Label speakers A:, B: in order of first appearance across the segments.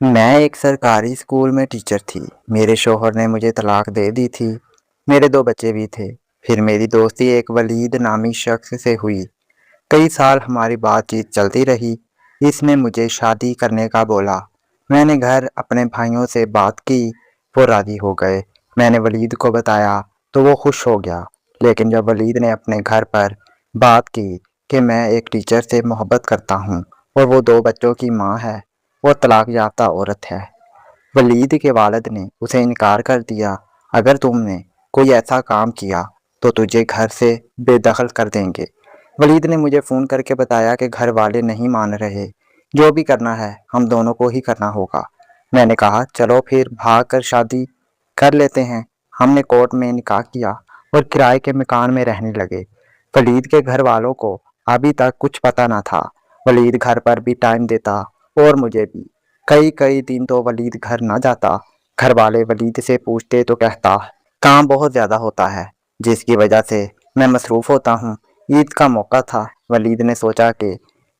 A: मैं एक सरकारी स्कूल में टीचर थी। मेरे शौहर ने मुझे तलाक दे दी थी। मेरे 2 बच्चे भी थे। फिर मेरी दोस्ती एक वलीद नामी शख्स से हुई। कई साल हमारी बातचीत चलती रही। इसने मुझे शादी करने का बोला। मैंने घर अपने भाइयों से बात की। वो राजी हो गए। मैंने वलीद को बताया तो वो खुश हो गया। लेकिन जब वलीद ने अपने घर पर बात की कि मैं एक टीचर से मोहब्बत करता हूँ और वो 2 बच्चों की माँ है और तलाक याफ्ता औरत है, वलीद के वालिद ने उसे इनकार कर दिया। अगर तुमने कोई ऐसा काम किया तो तुझे घर से बेदखल कर देंगे। वलीद ने मुझे फ़ोन करके बताया कि घर वाले नहीं मान रहे। जो भी करना है हम दोनों को ही करना होगा। मैंने कहा चलो फिर भाग कर शादी कर लेते हैं। हमने कोर्ट में निकाह किया और किराए के मकान में रहने लगे। वलीद के घर वालों को अभी तक कुछ पता न था। वलीद घर पर भी टाइम देता और मुझे भी। कई कई दिन तो वलीद घर ना जाता। घर वाले वलीद से पूछते तो कहता काम बहुत ज़्यादा होता है, जिसकी वजह से मैं मसरूफ़ होता हूँ। ईद का मौका था। वलीद ने सोचा कि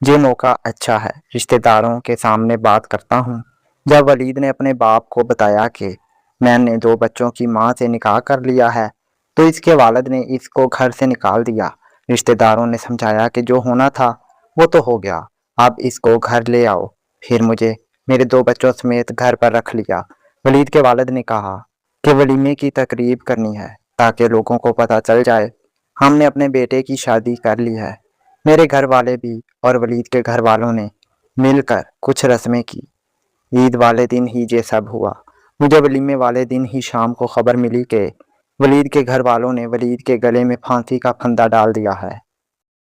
A: ये मौका अच्छा है, रिश्तेदारों के सामने बात करता हूँ। जब वलीद ने अपने बाप को बताया कि मैंने 2 बच्चों की माँ से निकाह कर लिया है तो इसके वालिद ने इसको घर से निकाल दिया। रिश्तेदारों ने समझाया कि जो होना था वो तो हो गया, अब इसको घर ले आओ। फिर मुझे मेरे 2 बच्चों समेत घर पर रख लिया। वलीद के वालिद ने कहा कि वलीमे की तकरीब करनी है ताकि लोगों को पता चल जाए हमने अपने बेटे की शादी कर ली है। मेरे घर वाले भी और वलीद के घर वालों ने मिलकर कुछ रस्में की। ईद वाले दिन ही ये सब हुआ। मुझे वलीमे वाले दिन ही शाम को खबर मिली कि वलीद के घर वालों ने वलीद के गले में फांसी का फंदा डाल दिया है।